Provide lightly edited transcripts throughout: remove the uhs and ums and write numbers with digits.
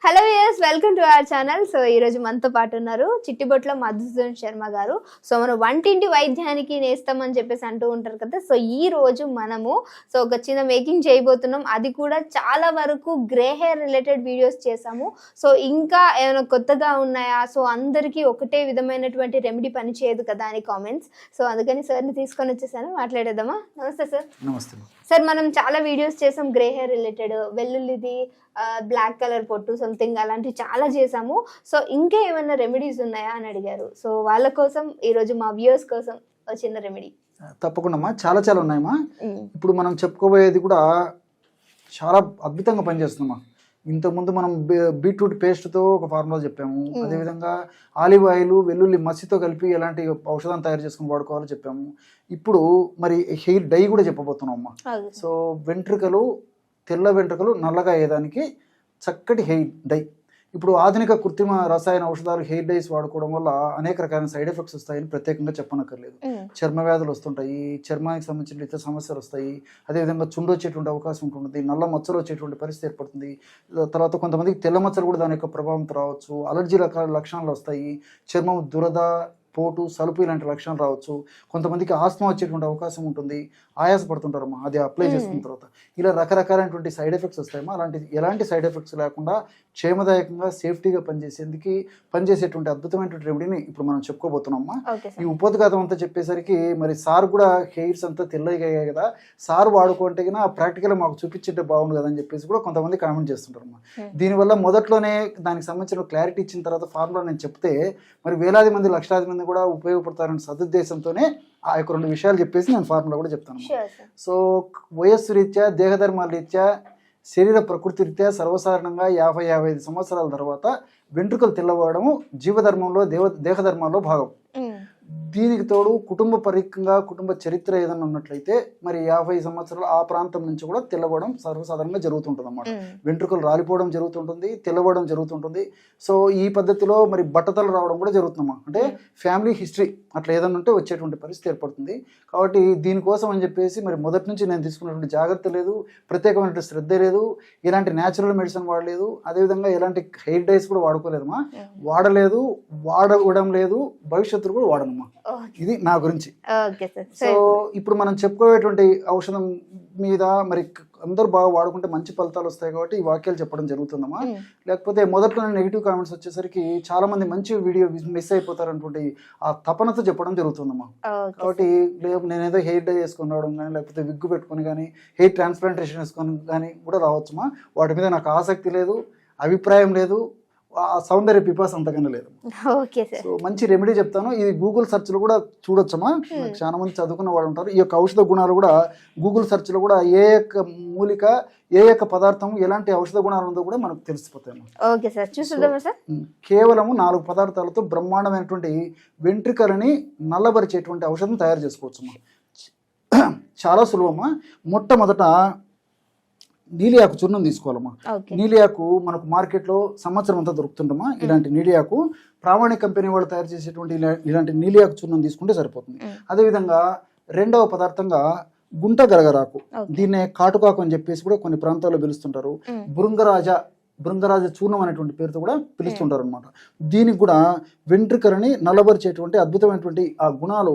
Hello viewers, welcome to our channel. So ఈ రోజు మనతో పాటు ఉన్నారు చిట్టిబొట్ల మధుసూదన్ శర్మ గారు. సో మనం వంటింటి వైద్యానికి నేస్తామని చెప్పేసి అంటూ ఉంటారు కదా. సో ఈ రోజు మనము ఒక చిన్న మేకింగ్ చేయబోతున్నాం. అది కూడా చాలా వరకు గ్రే హెయిర్ రిలేటెడ్ వీడియోస్ చేసాము. సో ఇంకా ఏమైనా కొత్తగా ఉన్నాయా, సో అందరికీ ఒకటే విధమైనటువంటి రెమెడీ పని చేయదు కదా అని కామెంట్స్. సో అందుకని సార్ని తీసుకొని వచ్చేసాను, మాట్లాడేద్దామా. నమస్తే సార్. నమస్తే సార్. మనం చాలా వీడియోస్ చేసాం గ్రే హెయిర్ రిలేటెడ్, వెల్లుల్లిది, బ్లాక్ కలర్ పొట్టు సంథింగ్ అలాంటివి చాలా చేసాము. సో ఇంకా ఏమైనా రెమెడీస్ ఉన్నాయా అని అడిగారు. సో వాళ్ళ కోసం ఈరోజు మా వ్యూయర్స్ కోసం చిన్న రెమెడీ. తప్పకుండా అమ్మా, చాలా చాలా ఉన్నాయమ్మా. ఇప్పుడు మనం చెప్పుకోబోయేది కూడా చాలా అద్భుతంగా పనిచేస్తుందమ్మా. ఇంతకుముందు మనం బీట్రూట్ పేస్ట్తో ఒక ఫార్ములా చెప్పాము. అదేవిధంగా ఆలివ్ ఆయిల్, వెల్లుల్లి మసితో కలిపి ఎలాంటి ఔషధాన్ని తయారు చేసుకుని వాడుకోవాలో చెప్పాము. ఇప్పుడు మరి హెయిర్ డై కూడా చెప్పబోతున్నాం అమ్మా. సో వెంట్రుకలు, తెల్ల వెంట్రుకలు నల్లగా అయ్యేదానికి చక్కటి హెయిర్ డై. ఇప్పుడు ఆధునిక కృత్రిమ రసాయన ఔషధాలు హెయిర్ డైస్ వాడుకోవడం వల్ల అనేక రకాల సైడ్ ఎఫెక్ట్స్ వస్తాయని ప్రత్యేకంగా చెప్పనక్కర్లేదు. చర్మ వ్యాధులు వస్తుంటాయి, చర్మానికి సంబంధించిన ఇతర సమస్యలు వస్తాయి, అదేవిధంగా చుండు వచ్చేటువంటి అవకాశం ఉంటుంది, నల్ల మచ్చలు వచ్చేటువంటి పరిస్థితి ఏర్పడుతుంది. తర్వాత కొంతమందికి తెల్ల మచ్చలు కూడా దాని యొక్క ప్రభావంతో రావచ్చు. అలర్జీ రకాల లక్షణాలు వస్తాయి, చర్మం దురద, పోటు, సలుపు ఇలాంటి లక్షణాలు రావచ్చు. కొంతమందికి ఆస్తమా వచ్చేటువంటి అవకాశం ఉంటుంది, ఆయాసపడుతుంటారమ్మా అది అప్లై చేసుకున్న తర్వాత. ఇలా రకరకాలైనటువంటి సైడ్ ఎఫెక్ట్స్ వస్తాయమ్మా. అలాంటి ఎలాంటి సైడ్ ఎఫెక్ట్స్ లేకుండా క్షేమదాయకంగా సేఫ్టీగా పనిచేసేటువంటి అద్భుతమైనటువంటి రెమెడీని ఇప్పుడు మనం చెప్పుకోబోతున్నామమ్మా. ఈ ఉపోద్ఘాతం అంతా చెప్పేసరికి మరి సార్ కూడా హెయిర్స్ అంతా తెల్లగా అయ్యాయి కదా, సార్ వాడుకుంటే కన్నా ప్రాక్టికల్గా మాకు చూపించేటే బాగుంది కదా అని చెప్పేసి కూడా కొంతమంది కామెంట్ చేస్తుంటారమ్మా. దీనివల్ల మొదట్లోనే దానికి సంబంధించిన క్లారిటీ ఇచ్చిన తర్వాత ఫార్ములా నేను చెప్తే మరి వేలాది మంది, లక్షలాది మంది కూడా ఉపయోగపడతారనే సదుద్దేశంతోనే ఆ యొక్క 2 విషయాలు చెప్పేసి నేను ఫార్ములా కూడా చెప్తాను. సో వయస్సు రీత్యా, దేహధర్మాల రీత్యా, శరీర ప్రకృతి రీత్యా సర్వసాధారణంగా 50-55 సంవత్సరాల తర్వాత వెంట్రుకలు తెల్లబడము జీవధర్మంలో, దేహధర్మాల్లో భాగం. దీనికి తోడు కుటుంబ పరీకంగా కుటుంబ చరిత్ర ఏదైనా ఉన్నట్లయితే మరి 50 సంవత్సరాలు ఆ ప్రాంతం నుంచి కూడా తెల్లబడడం సర్వసాధారణంగా జరుగుతుంటుంది అన్నమాట. వెంట్రుకలు రాలిపోవడం జరుగుతుంటుంది, తెల్లబడడం జరుగుతుంటుంది. సో ఈ పద్ధతిలో మరి బట్టతలు రావడం కూడా జరుగుతుందమ్మా. అంటే ఫ్యామిలీ హిస్టరీ అట్లా ఏదైనా ఉంటే వచ్చేటువంటి పరిస్థితి ఏర్పడుతుంది. కాబట్టి దీనికోసం అని చెప్పేసి మరి మొదటి నుంచి నేను తీసుకున్నటువంటి జాగ్రత్త లేదు, ప్రత్యేకమైన శ్రద్ధ లేదు, ఎలాంటి న్యాచురల్ మెడిసిన్ వాడలేదు, అదేవిధంగా ఎలాంటి హెయిర్ డైస్ కూడా వాడుకోలేదమ్మా, వాడడం లేదు, భవిష్యత్తులో కూడా వాడనమ్మా. ఇది నా గురించి. సో ఇప్పుడు మనం చెప్పుకోవేటువంటి ఔషధం మీద మరి అందరూ బాగా వాడుకుంటే మంచి ఫలితాలు వస్తాయి కాబట్టి ఈ వాక్యాలు చెప్పడం జరుగుతుందమ్మా. లేకపోతే మొదట్లో నెగిటివ్ కామెంట్స్ వచ్చేసరికి చాలా మంది మంచి వీడియో మిస్ అయిపోతారు అటువంటి ఆ తపనతో చెప్పడం జరుగుతుందమ్మా. కాబట్టి నేనేదో హెయిర్ డై చేసుకుని రావడం కానీ, లేకపోతే విగ్గు పెట్టుకుని కానీ, హెయిర్ ట్రాన్స్ప్లాంటేషన్ వేసుకొని కానీ కూడా రావచ్చుమా. వాటి మీద నాకు ఆసక్తి లేదు, అభిప్రాయం లేదు, సౌందర్య పిపాస అంతకన్నా లేదు. సో మంచి రెమెడీ చెప్తాను. ఇది గూగుల్ సెర్చ్ లో కూడా చూడొచ్చమ్మా. చాలా మంది చదువుకున్న వాళ్ళు ఉంటారు. ఈ యొక్క ఔషధ గుణాలు కూడా గూగుల్ సెర్చ్ లో కూడా ఏ యొక్క మూలిక, ఏ యొక్క పదార్థం ఎలాంటి ఔషధ గుణాలు ఉందో కూడా మనకు తెలిసిపోతాయి. కేవలము 4 పదార్థాలతో బ్రహ్మాండమైనటువంటి వెంట్రుకలని నల్లబరిచేటువంటి ఔషధం తయారు చేసుకోవచ్చమ్మా. చాలా సులభమ్మా. మొట్టమొదట నీలియాకు చూర్ణం తీసుకోవాలమ్మా. నీలియాకు మనకు మార్కెట్లో సంవత్సరం అంతా దొరుకుతుందమ్మా. ఇలాంటి నీలియాకు ప్రామాణిక కంపెనీ వాళ్ళు తయారు చేసేటువంటి ఇలాంటి నీలియాకు చూర్ణం తీసుకుంటే సరిపోతుంది. అదేవిధంగా రెండవ పదార్థంగా గుంట గరగరాకు, దీన్నే కాటుకాకు అని చెప్పేసి కూడా కొన్ని ప్రాంతాల్లో పిలుస్తుంటారు. బృంగరాజ చూర్ణం అనేటువంటి పేరుతో కూడా పిలుస్తుంటారు అనమాట. దీనికి కూడా వెంట్రుకలని నల్లబరిచేటువంటి అద్భుతమైనటువంటి ఆ గుణాలు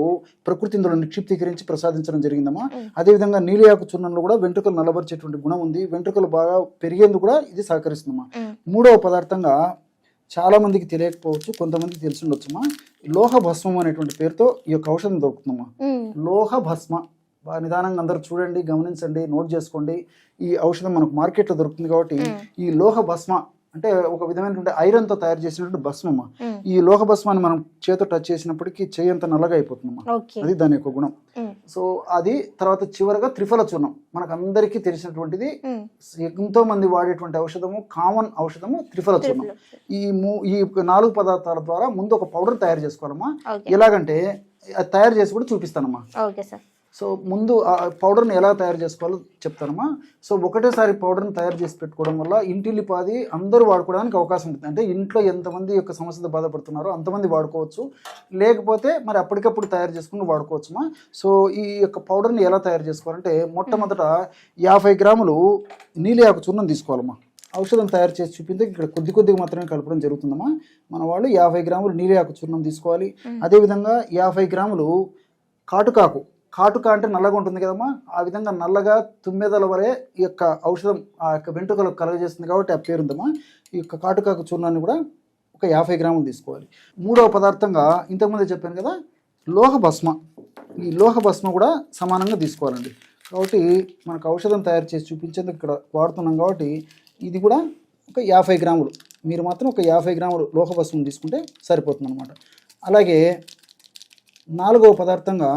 ప్రకృతి ఇందులో నిక్షిప్తీకరించి ప్రసాదించడం జరిగిందమ్మా. అదేవిధంగా నీలియాకు చూర్ణంలో కూడా వెంట్రుకలు నల్లబరిచేటువంటి గుణం ఉంది. వెంట్రుకలు బాగా పెరిగేందుకు కూడా ఇది సహకరిస్తుందమ్మా. మూడవ పదార్థంగా చాలా మందికి తెలియకపోవచ్చు, కొంతమందికి తెలిసి ఉండొచ్చమ్మా. లోహ భస్మం అనేటువంటి పేరుతో ఈ యొక్క ఔషధం దొరుకుతుందమ్మా. లోహ భస్మ నిదానంగా అందరూ చూడండి, గమనించండి, నోట్ చేసుకోండి. ఈ ఔషధం మనకు మార్కెట్లో దొరుకుతుంది కాబట్టి ఈ లోహ భస్మ అంటే ఒక విధమైనటువంటి ఐరన్ తో తయారు చేసినటువంటి భస్మమ్మ. ఈ లోహ భస్మాన్ని మనం చేతితో టచ్ చేసినప్పటికీ చేయి అంతా నల్లగా అయిపోతుందమ్మా. అది దాని యొక్క గుణం. సో అది తర్వాత చివరగా త్రిఫల చూర్ణం, మనకు అందరికీ తెలిసినటువంటిది, ఎంతో మంది వాడేటువంటి ఔషధము, కామన్ ఔషధము త్రిఫల చూర్ణం. ఈ 4 పదార్థాల ద్వారా ముందు ఒక పౌడర్ తయారు చేసుకోవాలమ్మా. ఎలాగంటే అది తయారు చేసి కూడా చూపిస్తానమ్మా. సో ముందు ఆ పౌడర్ని ఎలా తయారు చేసుకోవాలో చెప్తానమ్మా. సో ఒకటేసారి పౌడర్ని తయారు చేసి పెట్టుకోవడం వల్ల ఇంటిల్లిపాది అందరూ వాడుకోవడానికి అవకాశం ఉంటుంది. అంటే ఇంట్లో ఎంతమంది యొక్క సమస్యతో బాధపడుతున్నారో అంతమంది వాడుకోవచ్చు, లేకపోతే మరి అప్పటికప్పుడు తయారు చేసుకుని వాడుకోవచ్చుమా. సో ఈ యొక్క పౌడర్ని ఎలా తయారు చేసుకోవాలంటే మొట్టమొదట 50 గ్రాములు నీలియాకు చూర్ణం తీసుకోవాలమ్మా. ఔషధం తయారు చేసి చూపితే ఇక్కడ కొద్దిగా మాత్రమే కలపడం జరుగుతుందమ్మా. మన వాళ్ళు 50 గ్రాములు నీలియాకు చూర్ణం తీసుకోవాలి. అదేవిధంగా 50 గ్రాములు కాటుక అంటే నల్లగా ఉంటుంది కదమ్మా, ఆ విధంగా నల్లగా తుమ్మెదల వలె ఈ యొక్క ఔషధం ఆ యొక్క వెంట్రుకలకు కలగజేస్తుంది కాబట్టి ఆ పేరు ఉందమ్మా. ఈ యొక్క కాటుకాకు చూర్ణాన్ని కూడా ఒక 50 గ్రాములు తీసుకోవాలి. మూడవ పదార్థంగా ఇంతకుముందే చెప్పాను కదా లోహ భస్మ. ఈ లోహ భస్మ కూడా సమానంగా తీసుకోవాలండి. కాబట్టి మనకు ఔషధం తయారు చేసి చూపించేందుకు ఇక్కడ వాడుతున్నాం కాబట్టి ఇది కూడా ఒక 50 గ్రాములు, మీరు మాత్రం ఒక 50 గ్రాములు లోహ భస్మం తీసుకుంటే సరిపోతుంది అనమాట. అలాగే నాలుగవ పదార్థంగా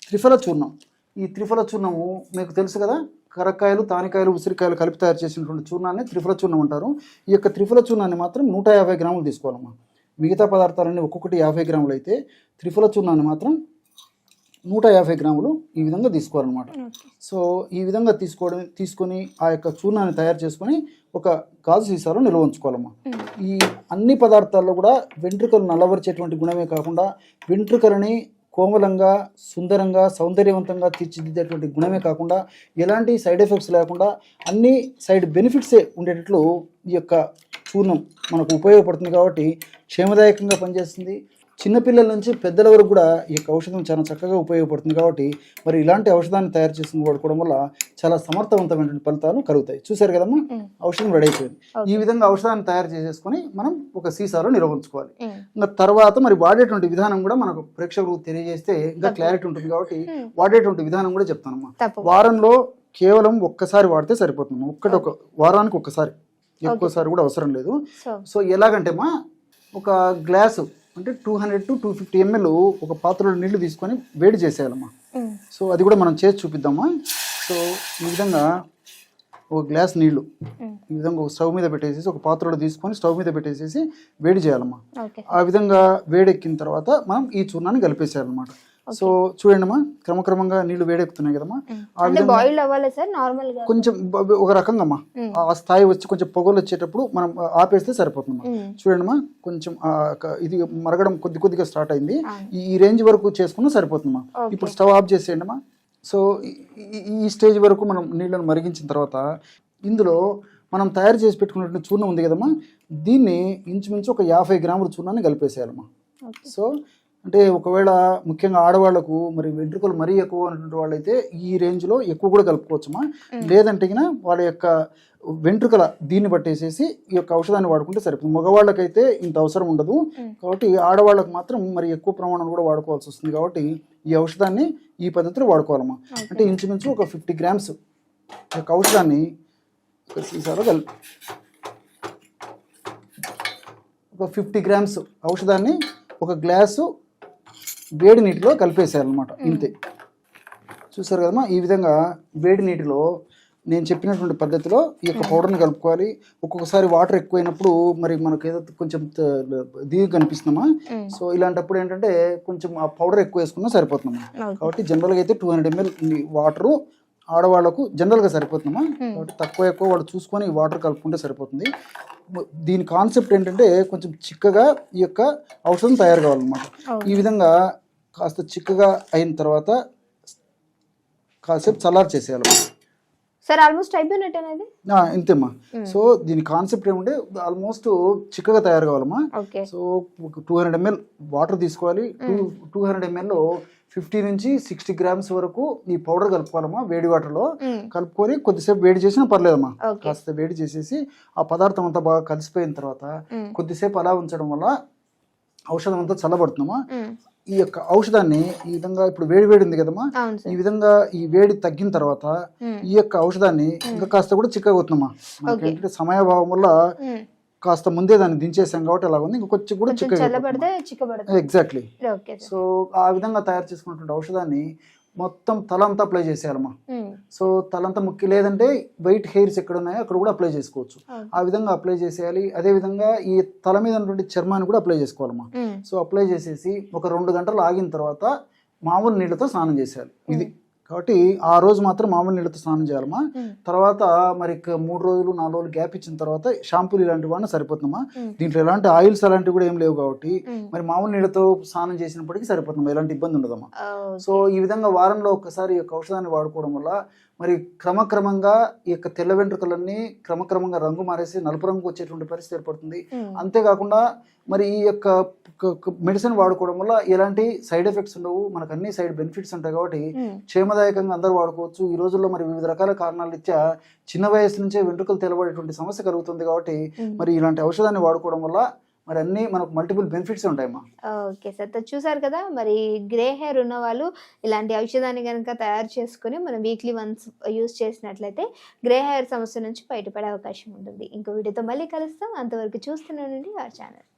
త్రిఫల చూర్ణం. ఈ త్రిఫల చూర్ణము మీకు తెలుసు కదా, కరక్కాయలు, తానికాయలు, ఉసిరికాయలు కలిపి తయారు చేసినటువంటి చూర్ణాన్ని త్రిఫల చూర్ణం అంటారు. ఈ యొక్క త్రిఫల చూర్ణాన్ని మాత్రం 150 గ్రాములు తీసుకోవాలమ్మా. మిగతా పదార్థాలన్నీ ఒక్కొక్కటి 50 గ్రాములు అయితే త్రిఫల చూర్ణాన్ని మాత్రం 150 గ్రాములు ఈ విధంగా తీసుకోవాలన్నమాట. సో ఈ విధంగా తీసుకొని ఆ యొక్క చూర్ణాన్ని తయారు చేసుకొని ఒక గాజు సీసాలో నిల్వ ఉంచుకోవాలమ్మా. ఈ అన్ని పదార్థాల్లో కూడా వెంట్రుకలు నల్లవరిచేటువంటి గుణమే కాకుండా వెంట్రుకలని కోమలంగా, సుందరంగా, సౌందర్యవంతంగా తీర్చిదిద్దేటువంటి గుణమే కాకుండా ఎలాంటి సైడ్ ఎఫెక్ట్స్ లేకుండా అన్ని సైడ్ బెనిఫిట్సే ఉండేటట్లు ఈ యొక్క చూర్ణం మనకు ఉపయోగపడుతుంది. కాబట్టి క్షేమదాయకంగా పనిచేస్తుంది. చిన్నపిల్లల నుంచి పెద్దల వరకు కూడా ఈ యొక్క ఔషధం చాలా చక్కగా ఉపయోగపడుతుంది. కాబట్టి మరి ఇలాంటి ఔషధాన్ని తయారు చేసుకుని వాడుకోవడం వల్ల చాలా సమర్థవంతమైనటువంటి ఫలితాలు కలుగుతాయి. చూసారు కదమ్మా, ఔషధం రెడీ అయిపోయింది. ఈ విధంగా ఔషధాన్ని తయారు చేసేసుకొని మనం ఒక సీసాలో నిల్వ ఉంచుకోవాలి. ఇంకా తర్వాత మరి వాడేటువంటి విధానం కూడా మనకు ప్రేక్షకులకు తెలియజేస్తే ఇంకా క్లారిటీ ఉంటుంది. కాబట్టి వాడేటువంటి విధానం కూడా చెప్తానమ్మా. వారంలో కేవలం ఒక్కసారి వాడితే సరిపోతుంది. ఒక వారానికి ఒక్కసారి, ఎక్కువసారి కూడా అవసరం లేదు. సో ఎలాగంటే మా ఒక గ్లాసు అంటే 200 to 250 ml ఒక పాత్రలో నీళ్లు తీసుకొని వేడి చేసేయాలమ్మా. సో అది కూడా మనం చేసి చూపిద్దామా. సో ఈ విధంగా ఒక గ్లాస్ నీళ్లు ఈ విధంగా ఒక స్టవ్ మీద పెట్టేసేసి ఒక పాత్రలో తీసుకొని స్టవ్ మీద పెట్టేసేసి వేడి చేయాలమ్మా. ఆ విధంగా వేడెక్కిన తర్వాత మనం ఈ చూర్ణాన్ని కలిపేసేయాలన్నమాట. సో చూడండి అమ్మా, క్రమక్రమంగా నీళ్లు వేడెక్కుతున్నాయి కదమ్మా. కొంచెం ఒక రకంగా అమ్మా ఆ స్థాయి వచ్చి కొంచెం పొగలు వచ్చేటప్పుడు మనం ఆపేస్తే సరిపోతుందమ్మా. చూడండి అమ్మా, కొంచెం ఇది మరగడం కొద్దిగా స్టార్ట్ అయింది. ఈ రేంజ్ వరకు చేసుకున్నా సరిపోతుందమ్మా. ఇప్పుడు స్టవ్ ఆఫ్ చేసేయండి అమ్మా. సో ఈ స్టేజ్ వరకు మనం నీళ్ళను మరిగించిన తర్వాత ఇందులో మనం తయారు చేసి పెట్టుకున్నటువంటి చూర్ణం ఉంది కదమ్మా, దీన్ని ఇంచుమించు ఒక 50 గ్రాముల చూర్ణాన్ని కలిపేసేయాలమ్మా. సో అంటే ఒకవేళ ముఖ్యంగా ఆడవాళ్లకు మరి వెంట్రుకలు మరీ ఎక్కువ ఉన్నటువంటి వాళ్ళైతే ఈ రేంజ్లో ఎక్కువ కూడా కలుపుకోవచ్చమ్మా. లేదంటే వాళ్ళ యొక్క వెంట్రుకల దీన్ని పట్టేసేసి ఈ యొక్క ఔషధాన్ని వాడుకుంటే సరిపోతుంది. మగవాళ్ళకైతే ఇంత అవసరం ఉండదు. కాబట్టి ఆడవాళ్ళకు మాత్రం మరి ఎక్కువ ప్రమాణం కూడా వాడుకోవాల్సి వస్తుంది. కాబట్టి ఈ ఔషధాన్ని ఈ పద్ధతిలో వాడుకోవాలమ్మా. అంటే ఇంచుమించు ఒక 50 గ్రామ్స్ యొక్క ఔషధాన్ని ఒక సీసాలో ఒక 50 గ్రామ్స్ ఔషధాన్ని ఒక గ్లాసు వేడి నీటిలో కలిపేసేయాలన్నమాట. ఇంతే. చూసారు కదమ్మా, ఈ విధంగా వేడి నీటిలో నేను చెప్పినటువంటి పద్ధతిలో ఈ యొక్క పౌడర్ని కలుపుకోవాలి. ఒక్కొక్కసారి వాటర్ ఎక్కువైనప్పుడు మరి మనకు ఏదో కొంచెం దిగి కనిపిస్తున్నామా. సో ఇలాంటప్పుడు ఏంటంటే కొంచెం ఆ పౌడర్ ఎక్కువ వేసుకున్నా సరిపోతున్నామా. కాబట్టి జనరల్గా అయితే 200 ml వాటరు ఆడవాళ్లకు జనరల్గా సరిపోతుందమ్మా. కాబట్టి తక్కువ వాళ్ళు చూసుకొని ఈ వాటర్ కలుపుకుంటే సరిపోతుంది. దీని కాన్సెప్ట్ ఏంటంటే కొంచెం చిక్కగా ఈ యొక్క ఔషధం తయారు కావాలన్నమాట. ఈ విధంగా కాస్త చిక్కగా అయిన తర్వాత కాసేపు చల్లారు చేసేయాలి సార్. ఆల్మోస్ట్ అయిపోయినట్టేనది ఇంతేమ్మా. సో దీని కాన్సెప్ట్ ఏమంటే ఆల్మోస్ట్ చిక్కగా తయారు కావాలమ్మా. సో 200 ml వాటర్ తీసుకోవాలి. 200 ml 50 నుంచి 60 గ్రామ్స్ వరకు ఈ పౌడర్ కలుపుకోవాలమ్మా. వేడి వాటర్లో కలుపుకొని కొద్దిసేపు వేడి చేసినా పర్లేదమ్మా. కాస్త వేడి చేసేసి ఆ పదార్థం అంతా బాగా కలిసిపోయిన తర్వాత కొద్దిసేపు అలా ఉంచడం వల్ల ఔషధం అంతా చల్లబడుతుందమ్మా. ఈ యొక్క ఔషధాన్ని ఈ విధంగా ఇప్పుడు వేడి ఉంది కదమ్మా, ఈ విధంగా ఈ వేడి తగ్గిన తర్వాత ఈ యొక్క ఔషధాన్ని ఇంకా కాస్త కూడా చిక్కగా అవుతుందమ్మా. ఏంటంటే సమయాభావం వల్ల కాస్త ముందే దాన్ని దించేసాం కాబట్టి అలా ఉంది. ఇంకా కొంచెం కూడా చిక్కగా ఎగ్జాక్ట్లీ. సో ఆ విధంగా తయారు చేసుకున్నటువంటి ఔషధాన్ని మొత్తం తలంతా అప్లై చేసేయాలమ్మా. సో తలంతా ముఖ్యం, లేదంటే వైట్ హెయిర్స్ ఎక్కడ ఉన్నాయో అక్కడ కూడా అప్లై చేసుకోవచ్చు. ఆ విధంగా అప్లై చేసేయాలి. అదే విధంగా ఈ తల మీద ఉన్నటువంటి చర్మాన్ని కూడా అప్లై చేసుకోవాలమ్మా. సో అప్లై చేసేసి ఒక 2 గంటలు ఆగిన తర్వాత మామూలు నీళ్ళతో స్నానం చేసేయాలి. ఇది కాబట్టి ఆ రోజు మాత్రం మామూలు నీళ్ళతో స్నానం చేయాలమ్మా. తర్వాత మరి 3 రోజులు 4 రోజులు గ్యాప్ ఇచ్చిన తర్వాత షాంపూలు ఇలాంటివి వాడినా సరిపోతుందమ్మా. దీంట్లో ఎలాంటి ఆయిల్స్ అలాంటివి కూడా ఏం లేవు కాబట్టి మరి మామూలు నీళ్ళతో స్నానం చేసినప్పటికీ సరిపోతుందమ్మా, ఎలాంటి ఇబ్బంది ఉండదమ్మా. సో ఈ విధంగా వారంలో ఒక్కసారి ఈ యొక్క ఔషధాన్ని వాడుకోవడం వల్ల మరి క్రమక్రమంగా ఈ యొక్క తెల్ల వెంట్రుకలన్నీ క్రమక్రమంగా రంగు మారేసి నలుపు రంగు వచ్చేటువంటి పరిస్థితి ఏర్పడుతుంది. అంతేకాకుండా మరి ఈ యొక్క మెడిసిన్ వాడుకోవడం వల్ల ఎలాంటి సైడ్ ఎఫెక్ట్స్ ఉండవు, మనకు అన్ని సైడ్ బెనిఫిట్స్ ఉంటాయి కాబట్టి క్షేమదాయకంగా అందరూ వాడుకోవచ్చు. ఈ రోజుల్లో మరి వివిధ రకాల కారణాల రీత్యా చిన్న వయసు నుంచే వెంట్రుకలు తెల్లబడేటువంటి సమస్య కలుగుతుంది కాబట్టి మరి ఇలాంటి ఔషధాన్ని వాడుకోవడం వల్ల మరి అన్ని మనకు మల్టిపుల్ బెనిఫిట్స్ ఉంటాయమ్మా. ఓకే సార్, చూసారు కదా మరి గ్రే హెయిర్ ఉన్న వాళ్ళు ఇలాంటి ఔషధాన్ని కనుక తయారు చేసుకుని మనం వీక్లీ వన్స్ యూజ్ చేసినట్లయితే గ్రే హెయిర్ సమస్య నుంచి బయటపడే అవకాశం ఉంటుంది. ఇంకో వీడియోతో మళ్ళీ కలుస్తాం, అంతవరకు చూస్తూనే ఉండండి our ఛానల్.